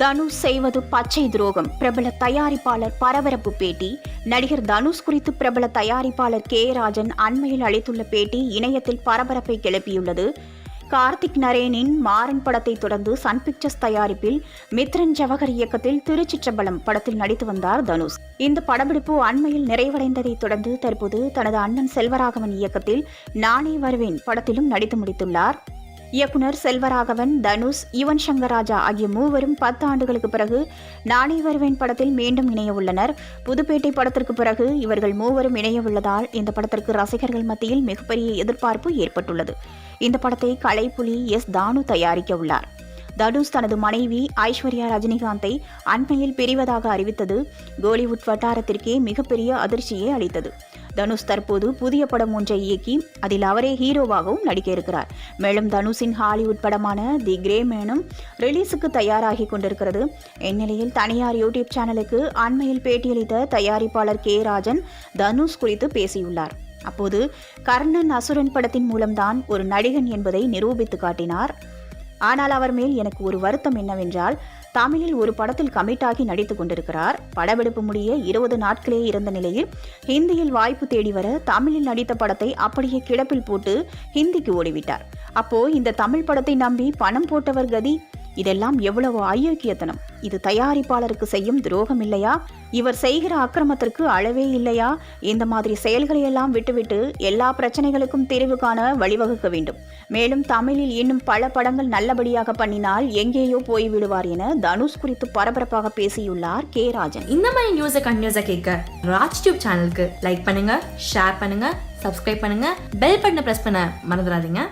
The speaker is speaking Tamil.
தனுஷ் செய்வது பச்சை துரோகம். பிரபல தயாரிப்பாளர் பரபரப்பு பேட்டி. நடிகர் தனுஷ் குறித்து பிரபல தயாரிப்பாளர் கே. ராஜன் அண்மையில் அளித்துள்ள பேட்டி இணையத்தில் பரபரப்பை கிளப்பியுள்ளது. கார்த்திக் நரேனின் மாறன் படத்தை தொடர்ந்து சன் பிக்சர்ஸ் தயாரிப்பில் மித்ரன் ஜவஹர் இயக்கத்தில் திருச்சிற்றம்பலம் படத்தில் நடித்து வந்தார் தனுஷ். இந்த படப்பிடிப்பு அண்மையில் நிறைவடைந்ததை தொடர்ந்து தற்போது தனது அண்ணன் செல்வராகவன் இயக்கத்தில் நானே வருவேன் படத்திலும் நடித்து முடித்துள்ளார். இயக்குனர் செல்வராகவன், தனுஷ், யுவன் சங்கர் ராஜா ஆகிய மூவரும் 10 ஆண்டுகளுக்கு பிறகு நானே வருவேன் படத்தில் மீண்டும் இணைய உள்ளனர். புதுப்பேட்டை படத்திற்கு பிறகு இவர்கள் மூவரும் இணைய உள்ளதால் இந்த படத்திற்கு ரசிகர்கள் மத்தியில் மிகப்பெரிய எதிர்பார்ப்பு ஏற்பட்டுள்ளது. இந்த படத்தை கலைப்புலி எஸ். தானு தயாரிக்க உள்ளார். தனுஷ் தனது மனைவி ஐஸ்வர்யா ரஜினிகாந்தை அண்மையில் பிரிவதாக அறிவித்தது கோலிவுட் வட்டாரத்திற்கே மிகப்பெரிய அதிர்ச்சியை அளித்தது. தனுஷ் தற்போது புதிய படம் ஒன்றை இயக்கி அதில் அவரே ஹீரோவாகவும் நடிக்க இருக்கிறார். மேலும் தனுஷின் ஹாலிவுட் படமான தி கிரே மேனும் ரிலீஸுக்கு தயாராகி கொண்டிருக்கிறது. இந்நிலையில் தனியார் யூடியூப் சேனலுக்கு அண்மையில் பேட்டியளித்த தயாரிப்பாளர் கே. ராஜன் தனுஷ் குறித்து பேசியுள்ளார். அப்போது கர்ணன் அசுரன் படத்தின் மூலம்தான் ஒரு நடிகன் என்பதை நிரூபித்து காட்டினார். ஆனால் அவர் மேல் எனக்கு ஒரு வருத்தம் என்னவென்றால், தமிழில் ஒரு படத்தில் கமிட் ஆகி நடித்துக் கொண்டிருக்கிறார். படப்பிடிப்பு முடிய 20 நாட்களே இருந்த நிலையில் ஹிந்தியில் வாய்ப்பு தேடி வர தமிழில் நடித்த படத்தை அப்படியே கிடப்பில் போட்டு ஹிந்திக்கு ஓடிவிட்டார். அப்போ இந்த தமிழ் படத்தை நம்பி பணம் போட்டவர் கதி. இதெல்லாம் எவ்வளவு அயோக்கியத்தனம்! இது தயாரிப்பாளருக்கு செய்யும் துரோகம் இல்லையா? இவர் செய்கிற அக்கிரமத்திற்கு அளவே இல்லையா? இந்த மாதிரி செயல்களை எல்லாம் விட்டுவிட்டு எல்லா பிரச்சனைகளுக்கும் தீர்வு காண வழிவகுக்க வேண்டும். மேலும் தமிழில் இன்னும் பல படங்கள் நல்லபடியாக பண்ணினால் எங்கேயோ போய்விடுவார் என தனுஷ் குறித்து பரபரப்பாக பேசியுள்ளார் கே. ராஜன். இந்த மாதிரி நியூஸை கண்டினியூஸா கேட்க ராஜ் டியூப் சேனலுக்கு லைக் பண்ணுங்க, ஷேர் பண்ணுங்க, சப்ஸ்கிரைப் பண்ணுங்க, பெல் பட்டனை பிரஸ் பண்ண மறந்துடாதீங்க.